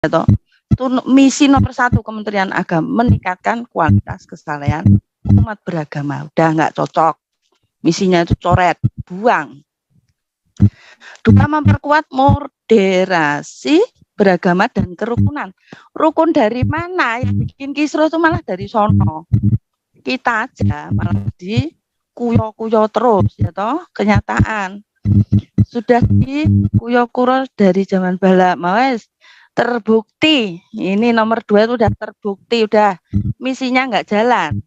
Itu misi nomor 1 Kementerian Agama, meningkatkan kualitas kesalehan umat beragama. Udah nggak cocok, misinya itu coret, buang. 2, memperkuat moderasi beragama dan kerukunan. Rukun dari mana? Yang bikin kisruh itu malah dari sono. Kita aja malah di kuyo-kuyo terus, ya toh, kenyataan. Sudah di kuyo-kuyo dari zaman bala, mawes terbukti. Ini nomor 2 itu udah terbukti, udah misinya nggak jalan.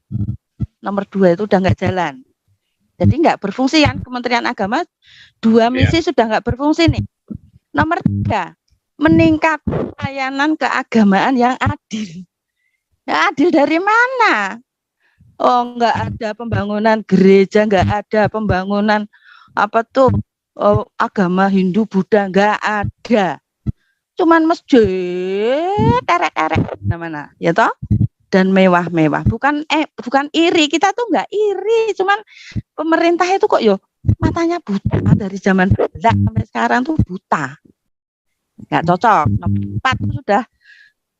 Nomor 2 itu udah nggak jalan. Jadi nggak berfungsi kan Kementerian Agama, 2 misi sudah nggak berfungsi nih. Nomor 3, meningkatkan layanan keagamaan yang adil. Ya, adil dari mana? Oh, nggak ada pembangunan gereja, nggak ada pembangunan apa tuh agama Hindu, Buddha, nggak ada. Cuman masjid, terek-terek mana, ya toh? Dan mewah-mewah, bukan iri, kita tuh nggak iri, cuman pemerintah itu kok yo matanya buta dari zaman Belanda sampai sekarang tuh buta, nggak cocok. Nomor 4 sudah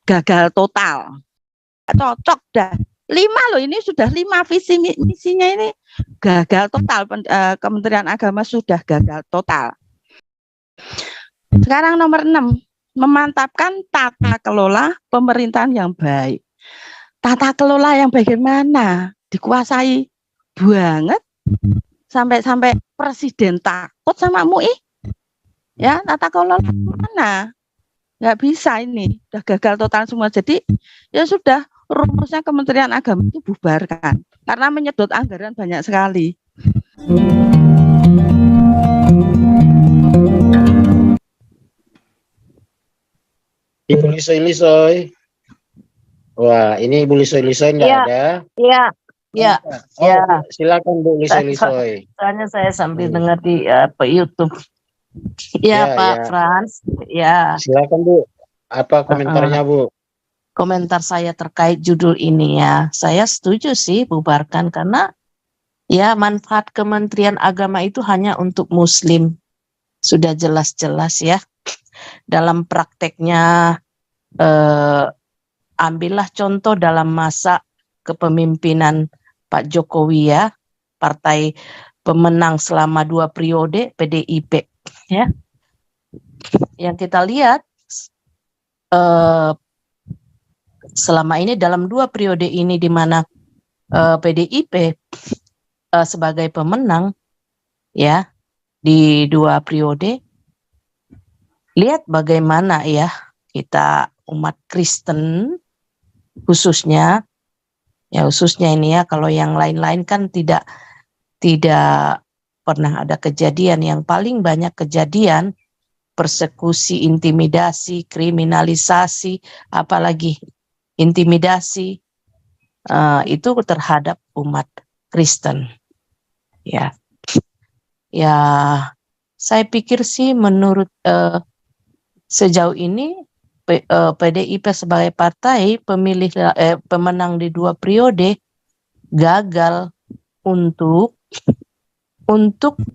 gagal total, nggak cocok dah. 5 loh, ini sudah 5 visi misinya ini gagal total. Kementerian Agama sudah gagal total. Sekarang nomor 6, memantapkan tata kelola pemerintahan yang baik. Tata kelola yang bagaimana? Dikuasai banget sampai presiden takut sama MUI. Ya, tata kelola mana? Nggak bisa, ini udah gagal total semua. Jadi ya sudah, rumusnya Kementerian Agama itu bubarkan karena menyedot anggaran banyak sekali. Ibu Lisoy. Wah, ini Ibu Lisoy nggak ada? Iya. Silakan Bu Lisoy. Soalnya saya sambil dengar di YouTube. Ya, Pak Frans. Ya. Silakan Bu. Apa komentarnya Bu? Komentar saya terkait judul ini ya. Saya setuju sih bubarkan karena ya manfaat Kementerian Agama itu hanya untuk Muslim. Sudah jelas-jelas ya. Dalam prakteknya ambillah contoh dalam masa kepemimpinan Pak Jokowi ya, partai pemenang selama 2 periode PDIP ya. Yang kita lihat selama ini dalam 2 periode ini di mana PDIP sebagai pemenang ya di 2 periode, lihat bagaimana ya kita umat Kristen khususnya ini ya, kalau yang lain-lain kan tidak pernah ada kejadian. Yang paling banyak kejadian persekusi, intimidasi, kriminalisasi, apalagi intimidasi itu terhadap umat Kristen ya. Saya pikir sih menurut sejauh ini PDIP sebagai partai pemenang di 2 periode gagal untuk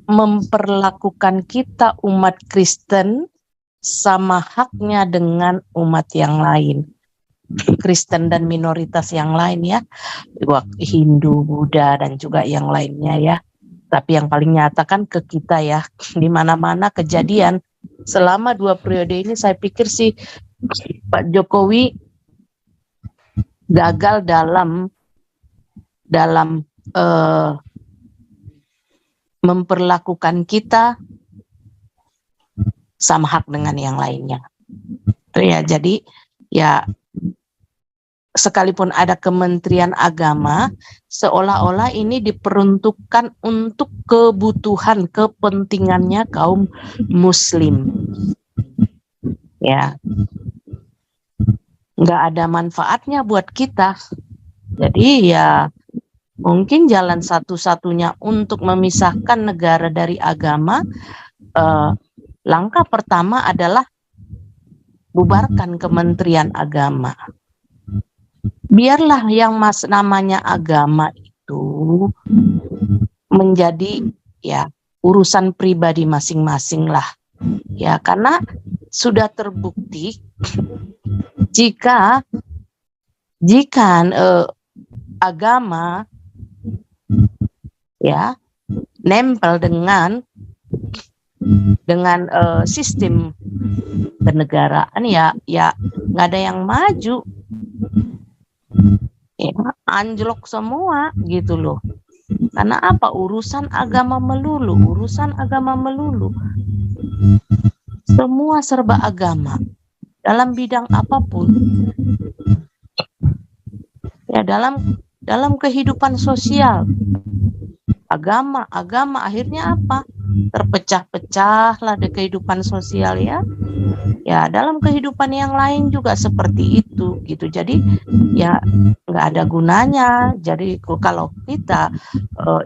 memperlakukan kita umat Kristen sama haknya dengan umat yang lain, Kristen dan minoritas yang lain ya, Hindu, Buddha dan juga yang lainnya ya. Tapi yang paling nyata kan ke kita ya, di mana-mana kejadian selama 2 periode ini. Saya pikir sih Pak Jokowi gagal dalam memperlakukan kita sama hak dengan yang lainnya. Itu ya, jadi ya sekalipun ada Kementerian Agama, seolah-olah ini diperuntukkan untuk kebutuhan kepentingannya kaum Muslim. Ya, nggak ada manfaatnya buat kita. Jadi ya mungkin jalan satu-satunya untuk memisahkan negara dari agama, langkah pertama adalah bubarkan Kementerian Agama. Biarlah yang namanya agama itu menjadi ya urusan pribadi masing-masing lah. Ya, karena sudah terbukti jika agama ya nempel dengan sistem kenegaraan, ya nggak ada yang maju, ya anjlok semua gitu loh. Karena apa? Urusan agama melulu, semua serba agama dalam bidang apapun. Ya dalam kehidupan sosial, agama akhirnya apa? Terpecah-pecah lah di kehidupan sosial ya. Ya dalam kehidupan yang lain juga seperti itu gitu. Jadi ya nggak ada gunanya. Jadi kalau kita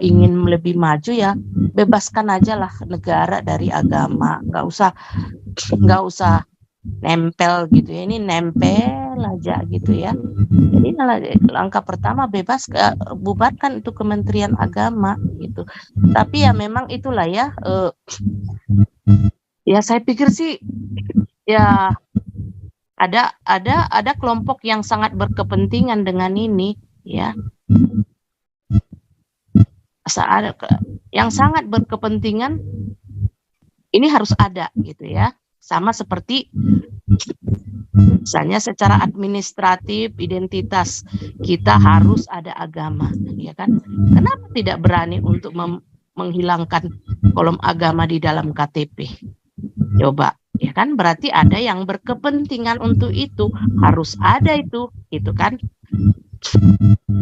ingin lebih maju ya bebaskan aja lah negara dari agama. Nggak usah nempel gitu ya. Ini nempel aja gitu ya. Jadi langkah pertama bubarkan itu Kementerian Agama gitu. Tapi ya memang itulah ya. Ya saya pikir sih ya ada kelompok yang sangat berkepentingan dengan ini ya. Yang sangat berkepentingan ini harus ada gitu ya. Sama seperti misalnya secara administratif identitas kita harus ada agama, ya kan? Kenapa tidak berani untuk menghilangkan kolom agama di dalam KTP? Coba, ya kan? Berarti ada yang berkepentingan untuk itu, harus ada itu kan?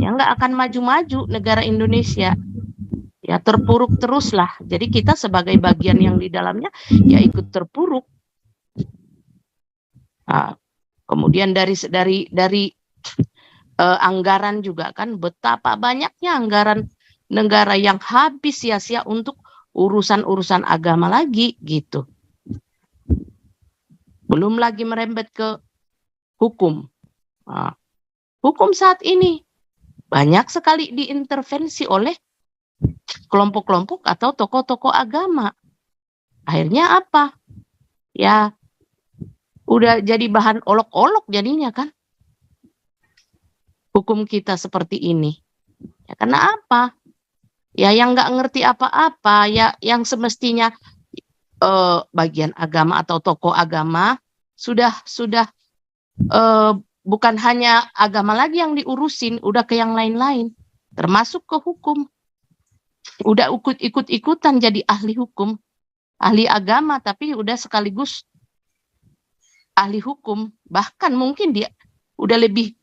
Ya nggak akan maju-maju negara Indonesia. Ya terpuruk teruslah. Jadi kita sebagai bagian yang di dalamnya ya ikut terpuruk. Nah, kemudian dari anggaran juga kan, betapa banyaknya anggaran negara yang habis sia-sia untuk urusan-urusan agama lagi gitu. Belum lagi merembet ke hukum. Nah, hukum saat ini banyak sekali diintervensi oleh kelompok-kelompok atau tokoh-tokoh agama. Akhirnya apa? Ya udah jadi bahan olok-olok jadinya kan hukum kita seperti ini. Ya karena apa? Ya yang nggak ngerti apa-apa, ya yang semestinya bagian agama atau tokoh agama sudah bukan hanya agama lagi yang diurusin, udah ke yang lain-lain, termasuk ke hukum. Udah ikut-ikutan jadi ahli hukum, ahli agama, tapi udah sekaligus ahli hukum, bahkan mungkin dia udah lebih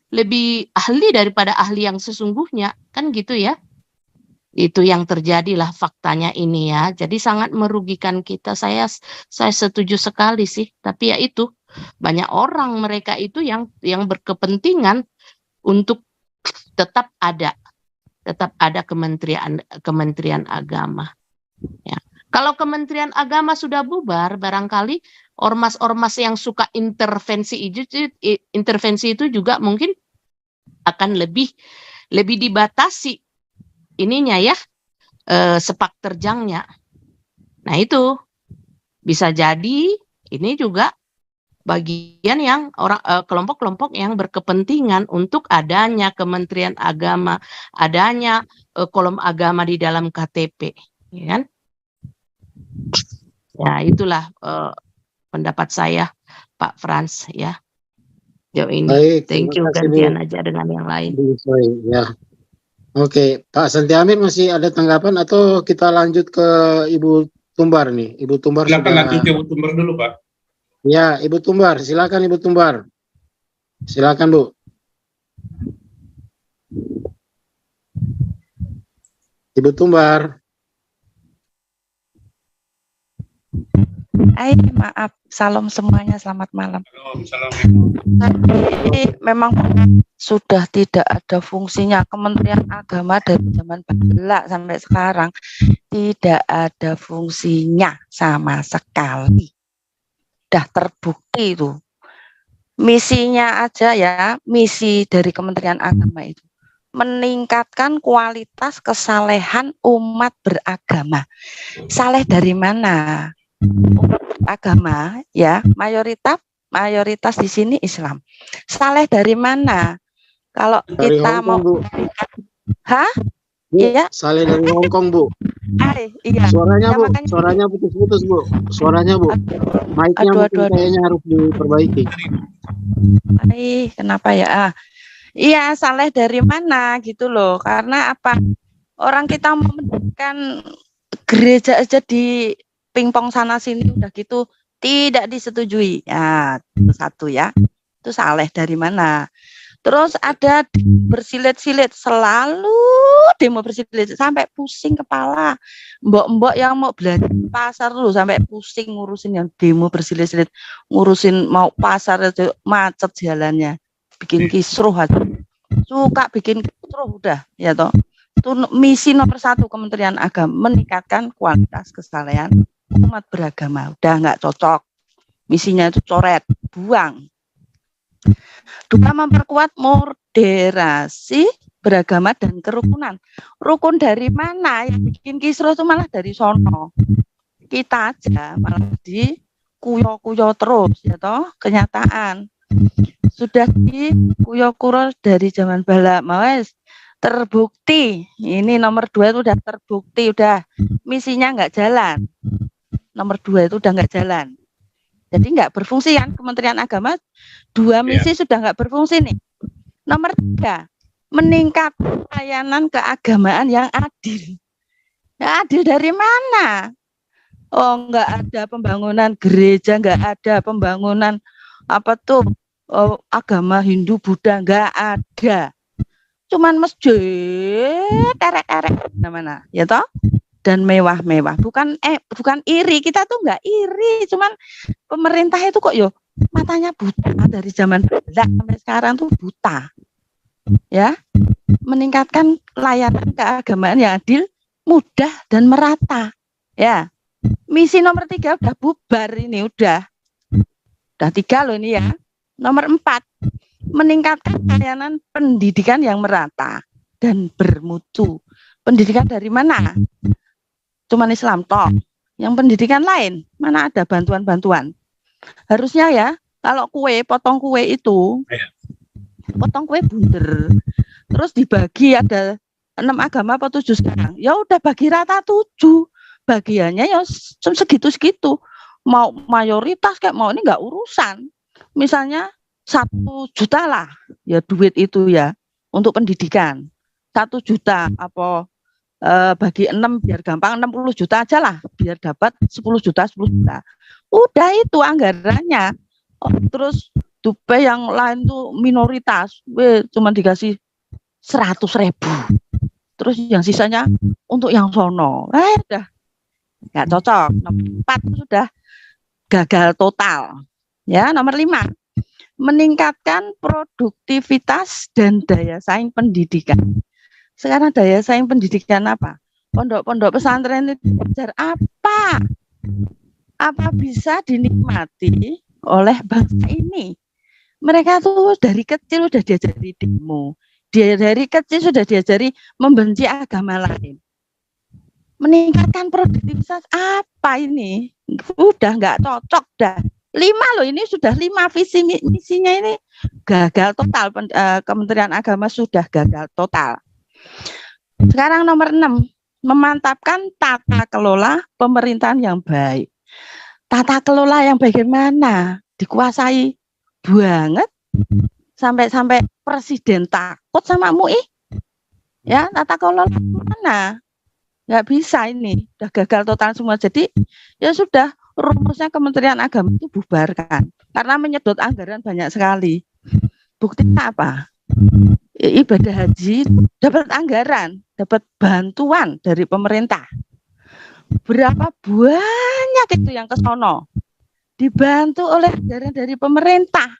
ahli daripada ahli yang sesungguhnya, kan gitu ya. Itu yang terjadilah faktanya ini ya. Jadi sangat merugikan kita. Saya setuju sekali sih, tapi ya itu banyak orang mereka itu yang berkepentingan untuk tetap ada Kementerian Agama. Ya. Kalau Kementerian Agama sudah bubar, barangkali ormas-ormas yang suka intervensi itu juga mungkin akan lebih dibatasi ininya ya, sepak terjangnya. Nah itu bisa jadi ini juga bagian yang kelompok-kelompok yang berkepentingan untuk adanya Kementerian Agama, adanya kolom agama di dalam KTP, ya kan? Ya itulah pendapat saya, Pak Frans ya. Jauh ini. Baik, thank you, gantian aja dengan yang lain. Ya. Oke, Pak Santiamin masih ada tanggapan atau kita lanjut ke Ibu Tumbar nih? Ibu Tumbar silakan sudah... lanjut ke Ibu Tumbar dulu, Pak. Ya, Ibu Tumbar, silakan Ibu Tumbar. Silakan, Bu. Ibu Tumbar. Hai, maaf. Salam semuanya, selamat malam. Salam. Tapi memang sudah tidak ada fungsinya Kementerian Agama dari zaman Babela sampai sekarang. Tidak ada fungsinya sama sekali. Sudah terbukti itu. Misinya aja ya, misi dari Kementerian Agama itu meningkatkan kualitas kesalehan umat beragama. Saleh dari mana? agama ya, mayoritas di sini Islam. Saleh dari mana? Kalau Dari kita Hongkong, mau, Bu. hah? Bu, Iya, Saleh dari Hongkong, Bu. iya. Suaranya, Ya Bu. makanya, Suaranya putus-putus, Bu. Suaranya, Bu. Mic-nya aduh, mungkin aduh, aduh. kayaknya harus diperbaiki. Kenapa ya? Iya, Saleh dari mana gitu loh? Karena apa? Orang kita mau mendirikan gereja aja di pingpong sana sini udah gitu tidak disetujui. Ya, itu satu ya. Itu Saleh dari mana? Terus ada bersilit-silit, selalu demo bersilit sampai pusing kepala. Mbok-mbok yang mau belanja pasar dulu sampai pusing ngurusin yang demo bersilit-silit, ngurusin mau pasar itu macet jalannya, bikin kisruh aja. Suka bikin kisruh udah, ya toh. Itu misi nomor 1 Kementerian Agama, meningkatkan kualitas kesalehan umat beragama. Udah nggak cocok. Misinya itu coret, buang. 2, memperkuat moderasi beragama dan kerukunan. Rukun dari mana? Yang bikin kisruh itu malah dari sono. Kita aja malah di kuyo-kuyo terus, ya toh, kenyataan. Sudah di kuyo-kuyo dari zaman bala, mawes terbukti. Ini nomor 2 itu udah terbukti, udah misinya nggak jalan. Nomor 2 itu udah nggak jalan. Jadi nggak berfungsi kan Kementerian Agama, 2 misi sudah nggak berfungsi nih. Nomor 3, meningkatkan layanan keagamaan yang adil. Ya, adil dari mana? Oh, nggak ada pembangunan gereja, nggak ada pembangunan apa tuh agama Hindu, Buddha, nggak ada. Cuman masjid, terek-terek mana, ya toh? Dan mewah-mewah, bukan iri, kita tuh nggak iri, cuman pemerintah itu kok yo matanya buta dari zaman Belanda sampai sekarang tuh buta, ya. Meningkatkan layanan keagamaan yang adil, mudah dan merata, ya. Misi nomor 3 udah bubar ini, udah 3 loh ini ya. Nomor 4, meningkatkan layanan pendidikan yang merata dan bermutu. Pendidikan dari mana? Cuman Islam toh. Yang pendidikan lain, mana ada bantuan-bantuan. Harusnya ya, kalau potong kue itu, potong kue bunder, terus dibagi ada 6 agama apa 7 sekarang. Ya udah bagi rata 7. Bagiannya ya segitu-segitu. Mau mayoritas kayak mau ini nggak urusan. Misalnya 1 juta lah, ya duit itu ya untuk pendidikan. 1 juta apa bagi 6 biar gampang, 60 juta aja lah biar dapat 10 juta. Udah itu anggarannya. Terus dupe yang lain tuh minoritas, cuma dikasih 100.000. Terus yang sisanya untuk yang sono. Udah nggak cocok. Nomor 4 sudah gagal total. Ya, nomor 5, meningkatkan produktivitas dan daya saing pendidikan. Sekarang daya saing pendidikan apa? Pondok-pondok pesantren itu belajar apa? Apa bisa dinikmati oleh bangsa ini? Mereka tuh dari kecil sudah diajari demo. Dari kecil sudah diajari membenci agama lain. Meningkatkan produktivitas apa ini? Udah nggak cocok dah. 5 loh, ini sudah 5 visi misinya ini gagal total. Kementerian Agama sudah gagal total. Sekarang nomor 6, memantapkan tata kelola pemerintahan yang baik. Tata kelola yang bagaimana? Dikuasai banget sampai presiden takut sama MUI. Ya, tata kelola mana? Nggak bisa ini, udah gagal total semua. Jadi ya sudah, rumusnya Kementerian Agama itu bubarkan karena menyedot anggaran banyak sekali. Buktinya apa? Ibadah haji dapat anggaran, dapat bantuan dari pemerintah. Berapa banyak itu yang ke sono dibantu oleh anggaran dari pemerintah.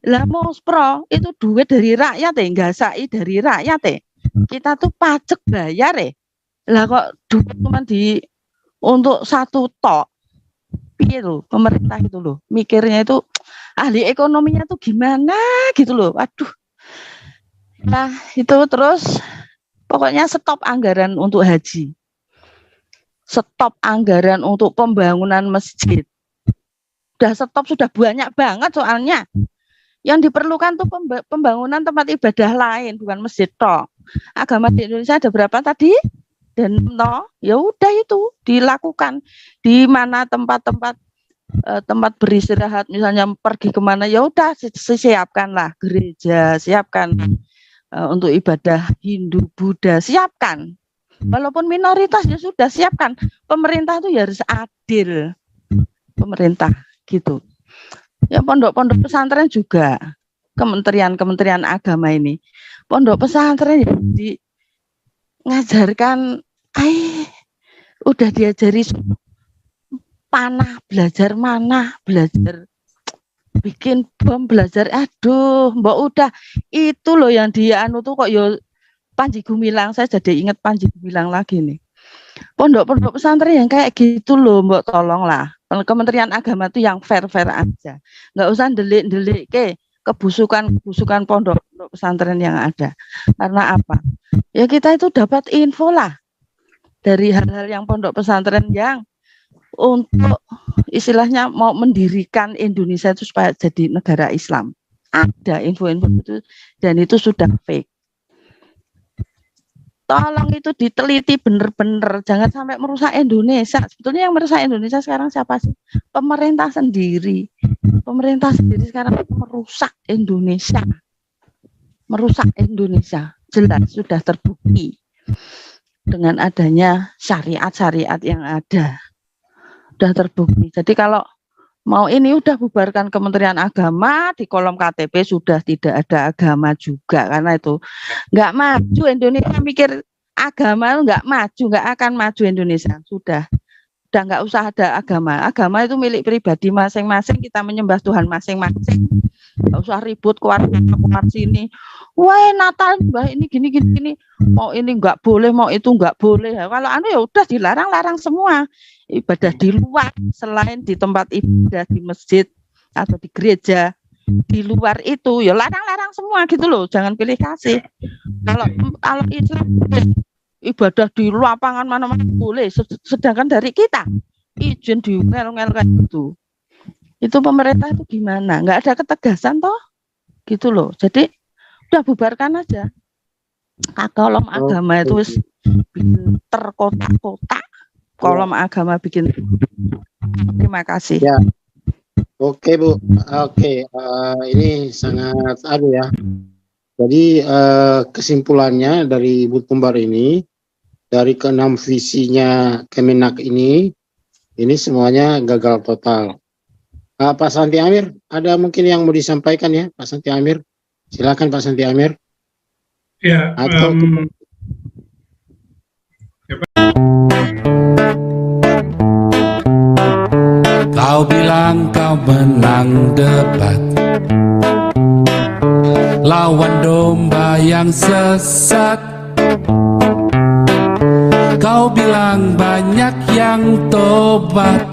Lah Mospro itu duit dari rakyat gasai dari rakyat kita tuh pajak bayar lah kok duit cuma untuk 1 tok. Piye loh pemerintah itu loh, mikirnya itu ahli ekonominya tuh gimana gitu loh. Waduh. Nah, itu terus pokoknya stop anggaran untuk haji. Stop anggaran untuk pembangunan masjid. sudah stop, sudah banyak banget soalnya. Yang diperlukan tuh pembangunan tempat ibadah lain, bukan masjid toh. Agama di Indonesia ada berapa tadi? Dan toh, ya udah itu dilakukan di mana tempat-tempat tempat beristirahat, misalnya pergi kemana, ya udah siapkanlah gereja, siapkan untuk ibadah Hindu, Buddha, siapkan. Walaupun minoritas ya sudah siapkan. Pemerintah itu ya harus adil, pemerintah gitu. Ya pondok-pondok pesantren juga, kementerian agama ini, pondok pesantren ya ngajarkan, udah diajari panah, belajar mana, belajar bikin bom, belajar, aduh, mbak udah itu loh yang dia anu tuh kok yo Panji Gumilang, saya jadi ingat Panji Gumilang lagi nih. Pondok-pondok pesantren yang kayak gitu loh, mbak tolonglah. Kementerian Agama tuh yang fair-fair aja, nggak usah delik-delik ke kebusukan pondok pesantren yang ada. Karena apa? Ya kita itu dapat info lah dari hal-hal yang pondok pesantren yang untuk istilahnya mau mendirikan Indonesia itu supaya jadi negara Islam. Ada info-info itu dan itu sudah fake. Tolong itu diteliti bener-bener, jangan sampai merusak Indonesia. Sebetulnya yang merusak Indonesia sekarang siapa sih? Pemerintah sendiri. Pemerintah sendiri sekarang merusak Indonesia. Merusak Indonesia. Jelas sudah terbukti dengan adanya syariat-syariat yang ada. Sudah terbukti. Jadi kalau mau ini udah bubarkan Kementerian Agama, di kolom KTP sudah tidak ada agama juga, karena itu nggak maju Indonesia. Mikir agama nggak maju, nggak akan maju Indonesia. Sudah nggak usah ada agama itu milik pribadi masing-masing, kita menyembah Tuhan masing-masing, nggak usah ribut keluar sini, wah Natal mbah ini gini, mau ini nggak boleh, mau itu nggak boleh. Kalau anu ya udah dilarang semua. Ibadah di luar, selain di tempat ibadah di masjid atau di gereja, di luar itu ya larang semua gitu loh, jangan pilih kasih. Kalau Islam ibadah di lapangan mana-mana boleh, sedangkan dari kita izin di ngel-ngel kayak gitu. Itu pemerintah itu gimana? Nggak ada ketegasan toh, gitu loh. Jadi udah bubarkan aja. Kolom agama itu bikin terkotak-kotak. Kolom agama bikin. Terima kasih. Ya. Oke Bu. Oke. Ini sangat ya. Jadi kesimpulannya dari Ibu Tumbar ini, dari ke-6 visinya Kemenak ini semuanya gagal total. Pak Santi Amir, ada mungkin yang mau disampaikan ya, Pak Santi Amir? Silakan Pak Santi Amir. Ya. Kau bilang kau menang debat lawan domba yang sesat. Kau bilang banyak yang tobat,